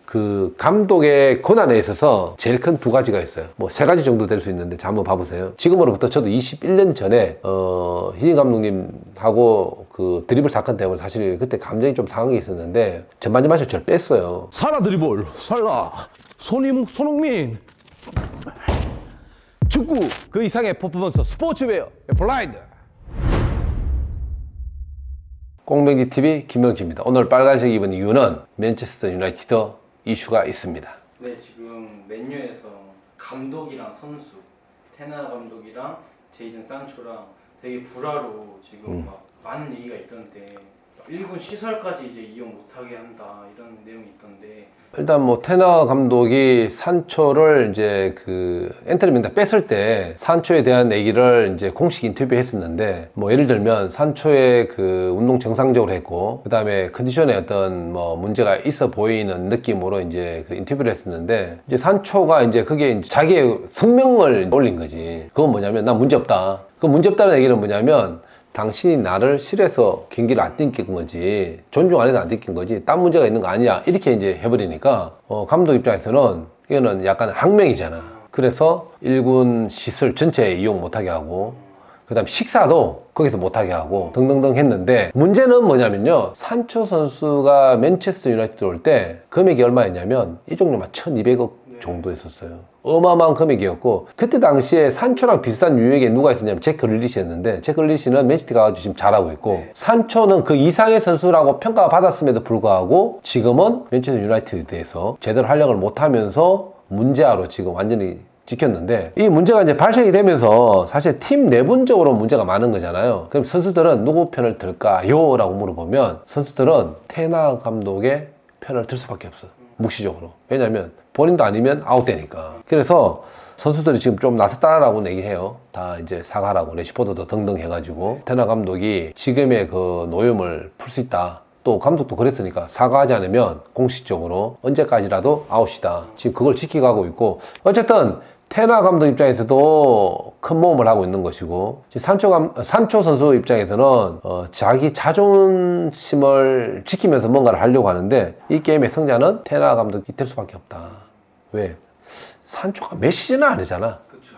그 감독의 권한에 있어서 제일 큰 두 가지가 있어요. 뭐 세 가지 정도 될 수 있는데 자, 한번 봐보세요. 지금으로부터 저도 21년 전에 희진 감독님하고 그 드리블 사건 때문에 사실 그때 감정이 좀 상한 게 있었는데 전반전마저 저를 뺐어요. 살아 드리블 살라 손흥민 축구 그 이상의 퍼포먼스 스포츠웨어 블라인드. 꽁뱅지 TV 김명지입니다. 오늘 빨간색 입은 이유는 맨체스터 유나이티드 이슈가 있습니다. 네, 지금 맨유에서 감독이랑 선수, 테나 감독이랑 제이든 산초랑 되게 불화로 지금 막 많은 얘기가 있던데 1군 시설까지 이제 이용 못하게 한다 이런 내용이 있던데. 일단 뭐 테너 감독이 산초를 이제 그 엔터리 명단 뺐을 때 산초에 대한 얘기를 이제 공식 인터뷰했었는데 뭐 예를 들면 산초의 그 운동 정상적으로 했고 그 다음에 컨디션에 어떤 뭐 문제가 있어 보이는 느낌으로 이제 그 인터뷰를 했었는데 이제 산초가 이제 그게 이제 자기의 성명을 올린 거지. 그건 뭐냐면 난 문제 없다. 그 문제 없다는 얘기는 뭐냐면 당신이 나를 싫어해서 경기를 안 뛴 거지, 존중 안 해서 안 뛴 거지, 딴 문제가 있는 거 아니야, 이렇게 이제 해버리니까 감독 입장에서는 이거는 약간 항명이잖아. 그래서 1군 시설 전체에 이용 못하게 하고 그 다음 식사도 거기서 못하게 하고 등등등 했는데, 문제는 뭐냐면요, 산초 선수가 맨체스터 유나이티드 올 때 금액이 얼마였냐면 이 정도만 1200억 정도 했었어요. 어마어마한 금액이었고, 그때 당시에 산초랑 비슷한 유형에 누가 있었냐면 잭 글리시였는데, 잭 글리시는 맨시티가 가지고 지금 잘하고 있고, 산초는 그 이상의 선수라고 평가받았음에도 불구하고 지금은 맨체스터 유나이티드에서 제대로 활약을 못하면서 문제아로 지금 완전히 지켰는데, 이 문제가 이제 발생이 되면서 사실 팀 내분적으로 문제가 많은 거잖아요. 그럼 선수들은 누구 편을 들까요? 라고 물어보면 선수들은 테나 감독의 편을 들 수밖에 없어, 묵시적으로. 왜냐면 본인도 아니면 아웃되니까. 그래서 선수들이 지금 좀 나섰다라고 얘기해요. 다 이제 사과라고, 레시포드도 등등 해가지고 테나 감독이 지금의 그 노염을 풀 수 있다. 또 감독도 그랬으니까 사과하지 않으면 공식적으로 언제까지라도 아웃이다. 지금 그걸 지켜가고 있고, 어쨌든 테나 감독 입장에서도 큰 모험을 하고 있는 것이고, 산초 선수 입장에서는 자기 자존심을 지키면서 뭔가를 하려고 하는데, 이 게임의 승자는 테나 감독이 될 수밖에 없다. 왜? 산초가 메시지는 아니잖아. 그렇죠.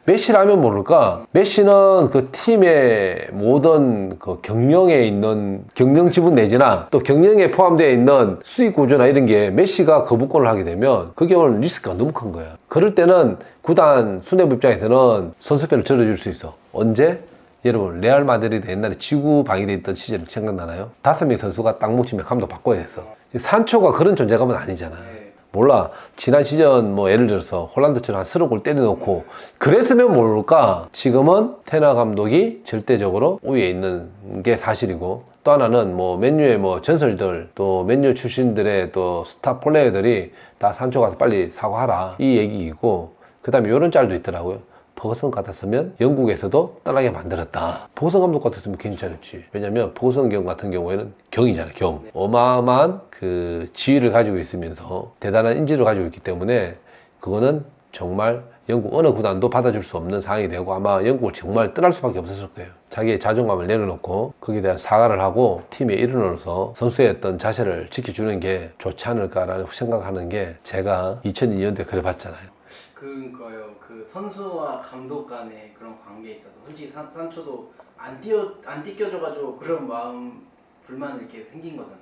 메시라면 모를까? 메시는 그 팀의 모든 그 경영에 있는 경영 지분 내지나 또 경영에 포함되어 있는 수익 구조나 이런 게 메시가 거부권을 하게 되면 그게 오늘 리스크가 너무 큰 거야. 그럴 때는 구단 수뇌부 입장에서는 선수편을 들어줄 수 있어. 언제? 여러분, 레알 마드리드 옛날에 지구 방위돼 있던 시절 생각나나요? 5명의 선수가 딱 뭉치면 감독 바꿔야 됐어. 산초가 그런 존재감은 아니잖아. 몰라, 지난 시즌 뭐 예를 들어서 홀란드처럼 한 30골 때려놓고 그랬으면 모를까? 지금은 테나 감독이 절대적으로 우위에 있는 게 사실이고, 또 하나는 뭐 맨유의 뭐 전설들, 또 맨유 출신들의 또 스타 플레이어들이 다 산초 가서 빨리 사과하라, 이 얘기이고, 그 다음에 이런 짤도 있더라고요. 퍼거슨 같았으면 영국에서도 떠나게 만들었다. 퍼거슨 감독 같았으면 괜찮았지. 왜냐면 퍼거슨 경 같은 경우에는 경이잖아, 경. 어마어마한 그 지위를 가지고 있으면서 대단한 인지를 가지고 있기 때문에 그거는 정말 영국 어느 구단도 받아줄 수 없는 상황이 되고, 아마 영국을 정말 떠날 수밖에 없었을 거예요. 자기의 자존감을 내려놓고 거기에 대한 사과를 하고 팀의 일원으로서 선수의 어떤 자세를 지켜주는 게 좋지 않을까라는 생각하는 게, 제가 2002년도에 그래 봤잖아요. 그거요. 그 선수와 감독 간의 그런 관계에 있어서 솔직히 산초도 안 띄껴줘가지고 그런 마음, 불만이 이렇게 생긴 거잖아요.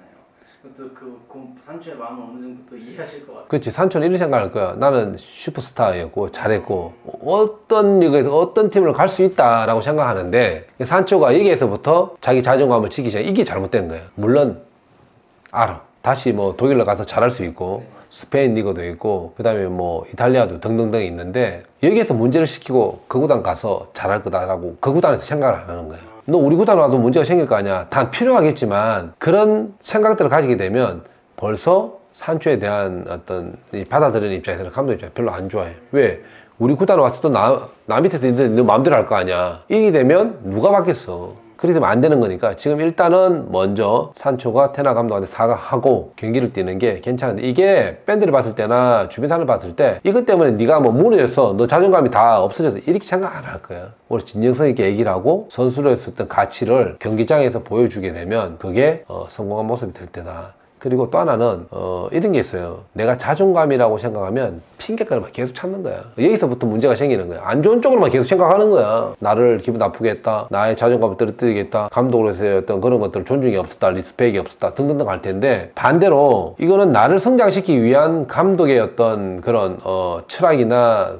그것도 그 산초의 마음을 어느 정도 또 이해하실 것 같아요. 그렇지. 산초는 이런 생각할 거야. 나는 슈퍼스타였고 잘했고 어떤 리그에서 어떤 팀을 갈 수 있다라고 생각하는데, 산초가 여기에서부터 자기 자존감을 지키기 시작. 이게 잘못된 거야. 물론 알아. 다시 뭐 독일로 가서 잘할 수 있고 스페인 리그도 있고 그 다음에 뭐 이탈리아도 등등등 있는데, 여기에서 문제를 시키고 그 구단 가서 잘할 거다라고 그 구단에서 생각을 안 하는 거야. 너 우리 구단 와도 문제가 생길 거 아니야. 단 필요하겠지만 그런 생각들을 가지게 되면 벌써 산초에 대한 어떤 받아들이는 입장에서는 감독 입장에 별로 안 좋아해. 왜? 우리 구단 와서 또 나 밑에서 너 마음대로 할 거 아니야. 이게 되면 누가 받겠어. 그렇게 되면 안 되는 거니까 지금 일단은 먼저 산초가 테나 감독한테 사과하고 경기를 뛰는 게 괜찮은데, 이게 팬들을 봤을 때나 주변 사람을 봤을 때 이것 때문에 네가 뭐 무너져서 너 자존감이 다 없어져서 이렇게 생각 안 할 거야. 오늘 진정성 있게 얘기를 하고 선수로서 어떤 가치를 경기장에서 보여주게 되면 그게 성공한 모습이 될 때다. 그리고 또 하나는 이런 게 있어요. 내가 자존감이라고 생각하면 핑계거리만 계속 찾는 거야. 여기서부터 문제가 생기는 거야. 안 좋은 쪽으로만 계속 생각하는 거야. 나를 기분 나쁘게 했다, 나의 자존감을 떨어뜨리겠다, 감독으로서의 어떤 그런 것들 존중이 없었다, 리스펙이 없었다 등등등 할 텐데, 반대로 이거는 나를 성장시키기 위한 감독의 어떤 그런 철학이나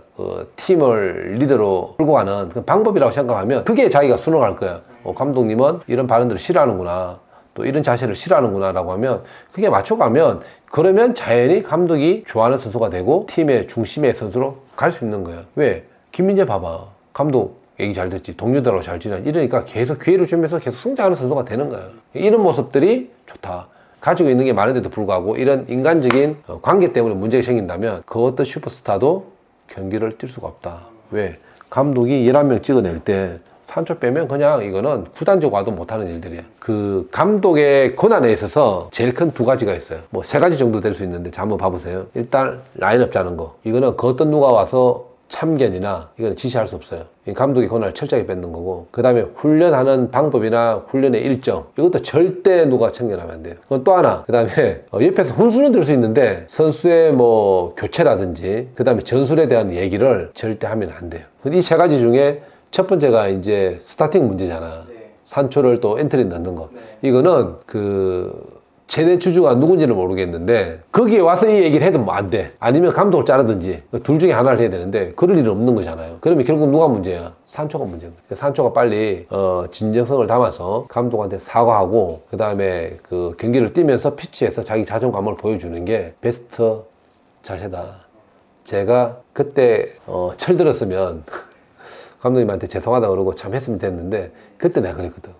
팀을 리더로 끌고 가는 그 방법이라고 생각하면 그게 자기가 순응할 거야. 감독님은 이런 발언들을 싫어하는구나, 또 이런 자세를 싫어하는구나 라고 하면 그게 맞춰가면, 그러면 자연히 감독이 좋아하는 선수가 되고 팀의 중심의 선수로 갈 수 있는 거야. 왜? 김민재 봐봐. 감독 얘기 잘 듣지, 동료들하고 잘 지내, 이러니까 계속 기회를 주면서 계속 성장하는 선수가 되는 거야. 이런 모습들이 좋다. 가지고 있는 게 많은데도 불구하고 이런 인간적인 관계 때문에 문제가 생긴다면 그 어떤 슈퍼스타도 경기를 뛸 수가 없다. 왜? 감독이 11명 찍어낼 때 산초 빼면 그냥 이거는 구단적 와도 못하는 일들이야. 그 감독의 권한에 있어서 제일 큰 두 가지가 있어요. 뭐 세 가지 정도 될 수 있는데 자, 한번 봐보세요. 일단 라인업 짜는 거. 이거는 그 어떤 누가 와서 참견이나 이거는 지시할 수 없어요. 이 감독이 권한을 철저하게 뺏는 거고, 그 다음에 훈련하는 방법이나 훈련의 일정, 이것도 절대 누가 참견하면 안 돼요. 그건 또 하나. 그 다음에 옆에서 훈수는 들 수 있는데 선수의 뭐 교체라든지 그 다음에 전술에 대한 얘기를 절대 하면 안 돼요. 이 세 가지 중에 첫 번째가 이제 스타팅 문제잖아. 네. 산초를 또 엔트리 넣는 거. 네. 이거는 최대 주주가 누군지는 모르겠는데 거기에 와서 이 얘기를 해도 뭐 안 돼. 아니면 감독을 자르든지 둘 중에 하나를 해야 되는데 그럴 일은 없는 거잖아요. 그러면 결국 누가 문제야? 산초가 문제야. 산초가 빨리 진정성을 담아서 감독한테 사과하고, 그 다음에 그 경기를 뛰면서 피치에서 자기 자존감을 보여주는 게 베스트 자세다. 제가 그때 철들었으면 감독님한테 죄송하다 그러고 참 했으면 됐는데, 그때 내가 그랬거든.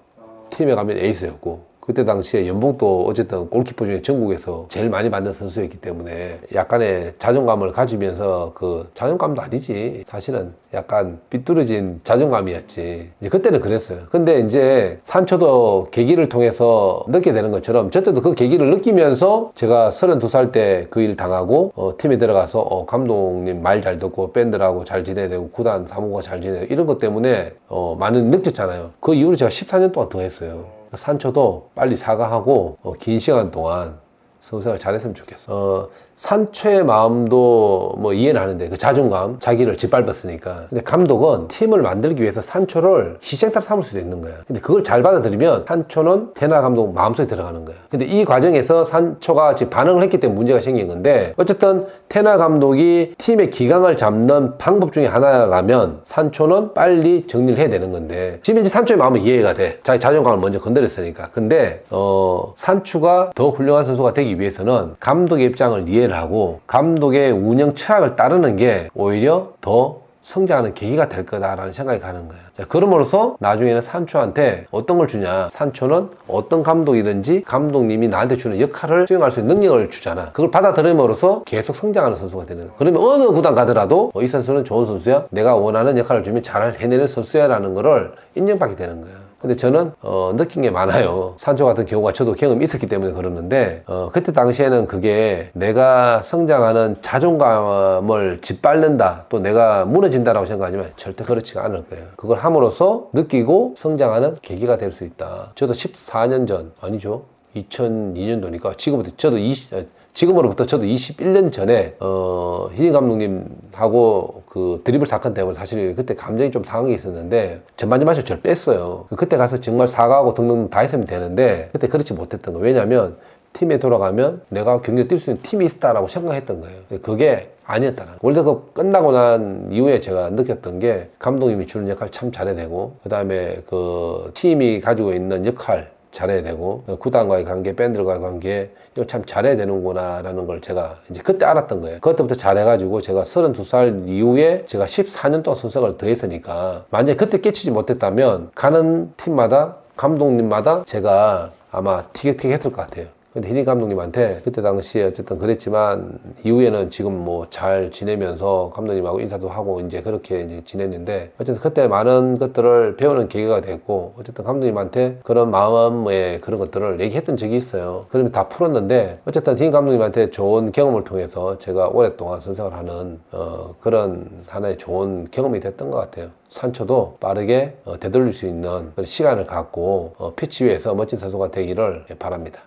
팀에 가면 에이스였고, 그때 당시에 연봉도 어쨌든 골키퍼 중에 전국에서 제일 많이 받는 선수였기 때문에 약간의 자존감을 가지면서, 그 자존감도 아니지, 사실은 약간 삐뚤어진 자존감이었지. 이제 그때는 그랬어요. 근데 이제 산초도 계기를 통해서 느끼게 되는 것처럼 저때도 그 계기를 느끼면서 제가 32살 때 그 일 당하고 팀에 들어가서 감독님 말 잘 듣고 밴드라고 잘 지내야 되고 구단 사무가 잘 지내야 되고 이런 것 때문에 많이 느꼈잖아요. 그 이후로 제가 14년 동안 더 했어요. 산초도 빨리 사과하고 긴 시간 동안 선수생활 잘했으면 좋겠어. 산초의 마음도 뭐 이해는 하는데, 그 자존감, 자기를 짓밟았으니까. 근데 감독은 팀을 만들기 위해서 산초를 희생타로 삼을 수도 있는 거야. 근데 그걸 잘 받아들이면 산초는 테나 감독 마음속에 들어가는 거야. 근데 이 과정에서 산초가 지금 반응을 했기 때문에 문제가 생긴 건데, 어쨌든 테나 감독이 팀의 기강을 잡는 방법 중에 하나라면 산초는 빨리 정리를 해야 되는 건데, 지금 이제 산초의 마음은 이해가 돼. 자기 자존감을 먼저 건드렸으니까. 근데 산초가 더 훌륭한 선수가 되기 위해서는 감독의 입장을 이해를 하고 감독의 운영 철학을 따르는 게 오히려 더 성장하는 계기가 될 거다라는 생각이 가는 거예요. 자, 그럼으로써 나중에는 산초한테 어떤 걸 주냐? 산초는 어떤 감독이든지 감독님이 나한테 주는 역할을 수행할 수 있는 능력을 주잖아. 그걸 받아들임으로써 계속 성장하는 선수가 되는 거예요. 그러면 어느 구단 가더라도 이 선수는 좋은 선수야, 내가 원하는 역할을 주면 잘 해내는 선수야 라는 거를 인정받게 되는 거야. 근데 저는 느낀 게 많아요. 산초 같은 경우가 저도 경험이 있었기 때문에 그러는데, 그때 당시에는 그게 내가 성장하는 자존감을 짓밟는다, 또 내가 무너진다라고 생각하지만 절대 그렇지가 않을 거예요. 그걸 함으로써 느끼고 성장하는 계기가 될 수 있다. 저도 14년 전, 아니죠, 2002년도니까 지금으로부터 저도 21년 전에 희진 감독님하고 그 드리블 사건 때문에 사실 그때 감정이 좀 상한 게 있었는데 전반전마저 저를 뺐어요. 그때 가서 정말 사과하고 등등 다 했으면 되는데 그때 그렇지 못했던 거예요. 왜냐하면 팀에 돌아가면 내가 경기에 뛸 수 있는 팀이 있다라고 생각했던 거예요. 그게 아니었다는 거예요. 월드컵 끝나고 난 이후에 제가 느꼈던 게, 감독님이 주는 역할 참 잘해야 되고, 그 다음에 그 팀이 가지고 있는 역할 잘해야 되고, 구단과의 관계, 밴드와의 관계, 이걸 참 잘해야 되는구나 라는 걸 제가 이제 그때 알았던 거예요. 그때부터 잘해가지고 제가 32살 이후에 제가 14년 동안 선수생활을 더 했으니까, 만약에 그때 깨치지 못했다면 가는 팀마다 감독님마다 제가 아마 티격태격 했을 것 같아요. 근데 희진 감독님한테 그때 당시에 어쨌든 그랬지만 이후에는 지금 뭐 잘 지내면서 감독님하고 인사도 하고 이제 그렇게 이제 지냈는데, 어쨌든 그때 많은 것들을 배우는 계기가 됐고, 어쨌든 감독님한테 그런 마음의 그런 것들을 얘기했던 적이 있어요. 그러면 다 풀었는데, 어쨌든 희진 감독님한테 좋은 경험을 통해서 제가 오랫동안 선생을 하는 그런 하나의 좋은 경험이 됐던 것 같아요. 산초도 빠르게 되돌릴 수 있는 그런 시간을 갖고 피치 위에서 멋진 선수가 되기를 바랍니다.